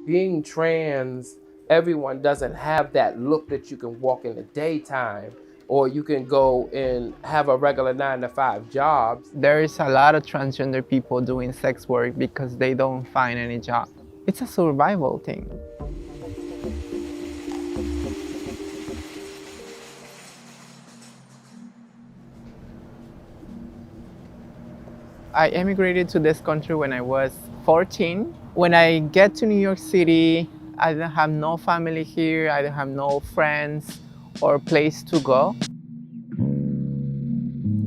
Being trans, everyone doesn't have that look that you can walk in the daytime or you can go and have a regular 9-to-5 job. There is a lot of transgender people doing sex work because they don't find any job. It's a survival thing. I immigrated to this country when I was 14. When I get to New York City, I don't have no family here, I don't have no friends or place to go.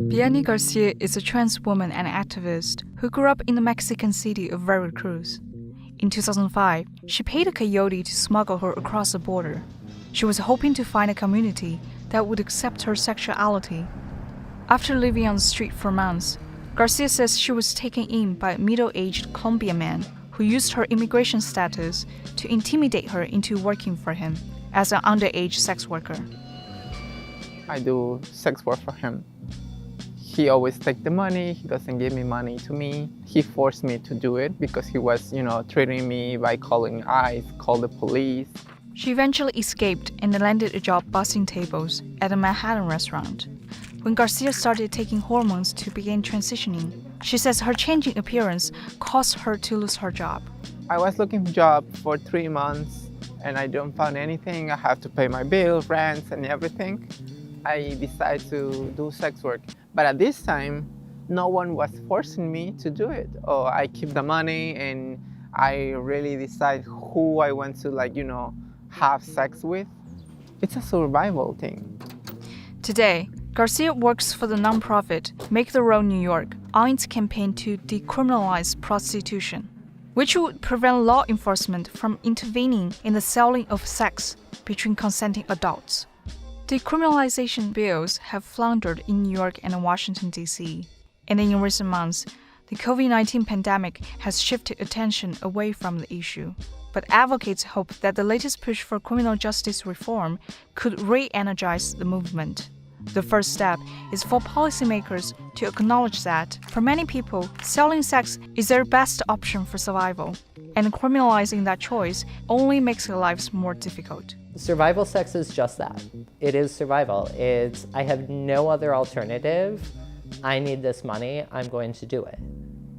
Bianey Garcia is a trans woman and activist who grew up in the Mexican city of Veracruz. In 2005, she paid a coyote to smuggle her across the border. She was hoping to find a community that would accept her sexuality. After living on the street for months, Garcia says she was taken in by a middle-aged Colombian man who used her immigration status to intimidate her into working for him as an underage sex worker. I do sex work for him. He always takes the money, he doesn't give me money to me. He forced me to do it because he was, threatening me by calling ICE, call the police. She eventually escaped and landed a job bussing tables at a Manhattan restaurant. When Garcia started taking hormones to begin transitioning, she says her changing appearance caused her to lose her job. I was looking for a job for 3 months and I don't find anything. I have to pay my bills, rents and everything. I decided to do sex work. But at this time, no one was forcing me to do it. Or I keep the money and I really decide who I want to have sex with. It's a survival thing. Today, Garcia works for the nonprofit Make the Road New York on its campaign to decriminalize prostitution, which would prevent law enforcement from intervening in the selling of sex between consenting adults. Decriminalization bills have floundered in New York and Washington, D.C., and in recent months, the COVID-19 pandemic has shifted attention away from the issue. But advocates hope that the latest push for criminal justice reform could re-energize the movement. The first step is for policymakers to acknowledge that, for many people, selling sex is their best option for survival, and criminalizing that choice only makes their lives more difficult. Survival sex is just that. It is survival. It's, I have no other alternative. I need this money. I'm going to do it.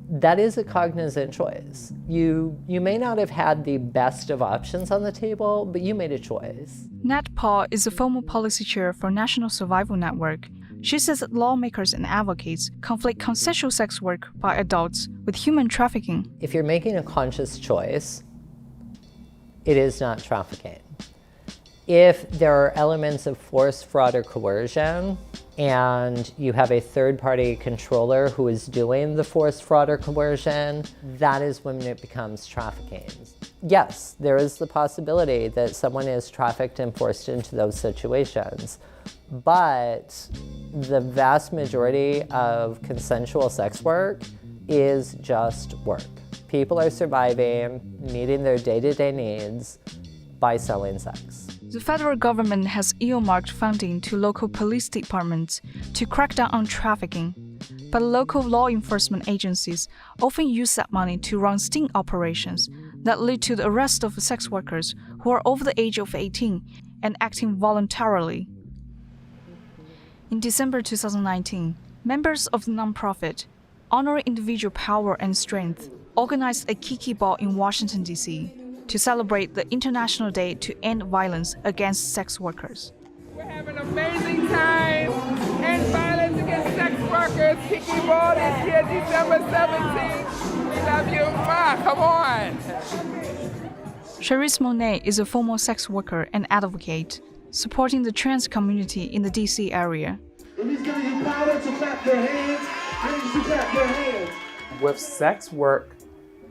That is a cognizant choice. You may not have had the best of options on the table, but you made a choice. Nat Paul is a former policy chair for National Survival Network. She says that lawmakers and advocates conflate consensual sex work by adults with human trafficking. If you're making a conscious choice, it is not trafficking. If there are elements of force, fraud, or coercion, and you have a third-party controller who is doing the force, fraud, or coercion, that is when it becomes trafficking. Yes, there is the possibility that someone is trafficked and forced into those situations, but the vast majority of consensual sex work is just work. People are surviving, meeting their day-to-day needs by selling sex. The federal government has earmarked funding to local police departments to crack down on trafficking, but local law enforcement agencies often use that money to run sting operations that lead to the arrest of sex workers who are over the age of 18 and acting voluntarily. In December 2019, members of the nonprofit Honoring Individual Power and Strength organized a Kiki Ball in Washington, D.C. to celebrate the International Day to End Violence Against Sex Workers. We're having an amazing time. End violence against sex workers. Kiki Ball is here December 17th. We love you. Ma, come on. Charisse Monet is a former sex worker and advocate, supporting the trans community in the D.C. area. With sex work,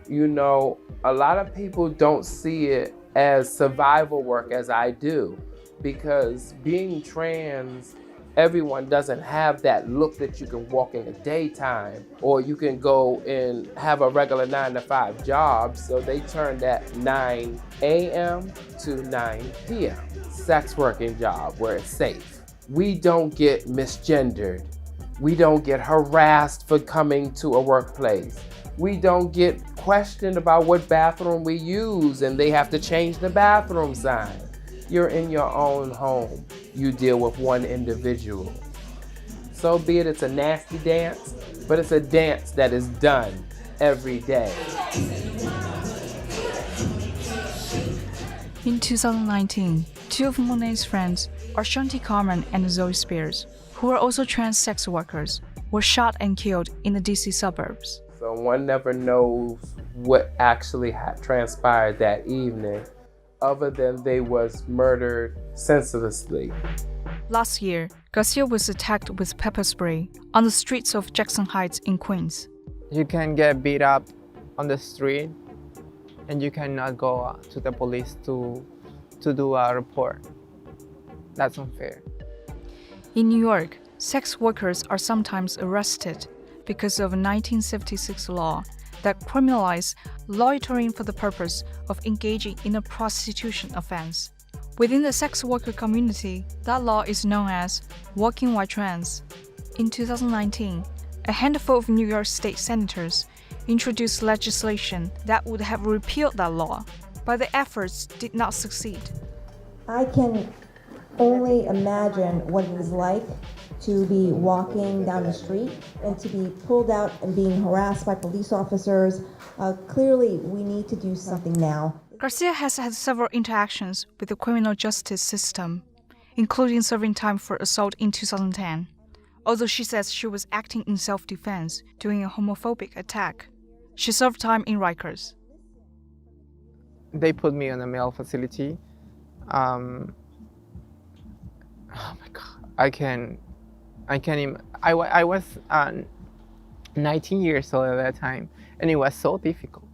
a lot of people don't see it as survival work as I do, because being trans, everyone doesn't have that look that you can walk in the daytime or you can go and have a regular 9-to-5 job. So they turn that 9 a.m. to 9 p.m. sex working job where it's safe. We don't get misgendered. We don't get harassed for coming to a workplace. We don't get questioned about what bathroom we use and they have to change the bathroom sign. You're in your own home. You deal with one individual. So be it, it's a nasty dance, but it's a dance that is done every day. In 2019, two of Monet's friends, Ashanti Carmen and Zoe Spears, who are also trans sex workers, were shot and killed in the DC suburbs. So one never knows what actually transpired that evening, other than they was murdered senselessly. Last year, Garcia was attacked with pepper spray on the streets of Jackson Heights in Queens. You can get beat up on the street and you cannot go to the police to do a report. That's unfair. In New York, sex workers are sometimes arrested because of a 1976 law that criminalized loitering for the purpose of engaging in a prostitution offense. Within the sex worker community, that law is known as walking while trans. In 2019, a handful of New York state senators introduced legislation that would have repealed that law, but the efforts did not succeed. I can only imagine what it is like to be walking down the street and to be pulled out and being harassed by police officers. Clearly, we need to do something now. Garcia has had several interactions with the criminal justice system, including serving time for assault in 2010, although she says she was acting in self-defense during a homophobic attack. She served time in Rikers. They put me in a male facility. Oh my God, I was 19 years old at that time, and it was so difficult.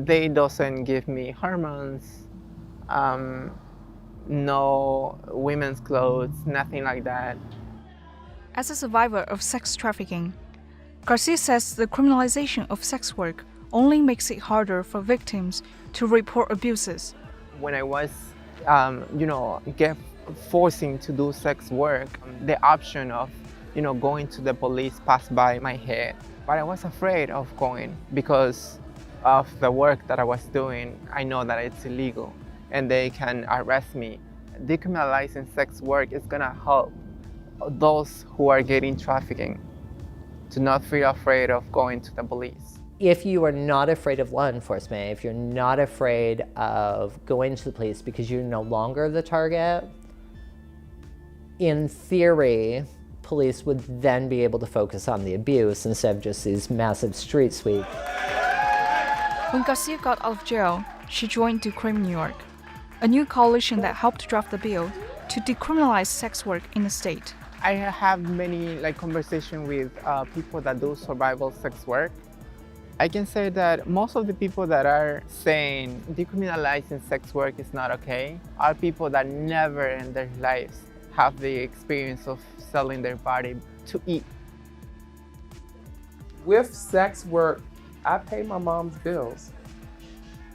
They doesn't give me hormones, no women's clothes, nothing like that. As a survivor of sex trafficking, Garcia says the criminalization of sex work only makes it harder for victims to report abuses. When I was, forcing to do sex work, the option of, going to the police passed by my head. But I was afraid of going because of the work that I was doing. I know that it's illegal and they can arrest me. Decriminalizing sex work is gonna help those who are getting trafficking to not feel afraid of going to the police. If you are not afraid of law enforcement, if you're not afraid of going to the police because you're no longer the target, in theory, police would then be able to focus on the abuse instead of just these massive street sweeps. When Garcia got out of jail, she joined Decrim New York, a new coalition that helped draft the bill to decriminalize sex work in the state. I have many conversations with people that do survival sex work. I can say that most of the people that are saying decriminalizing sex work is not okay are people that never in their lives have the experience of selling their body to eat. With sex work, I pay my mom's bills.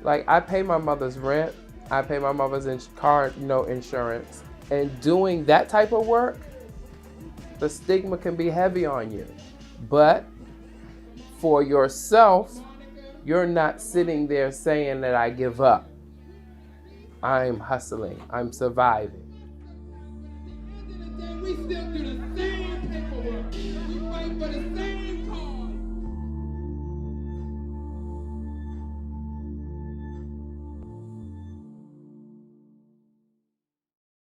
Like, I pay my mother's rent, I pay my mother's car insurance. And doing that type of work, the stigma can be heavy on you. But for yourself, you're not sitting there saying that I give up. I'm hustling, I'm surviving. We still do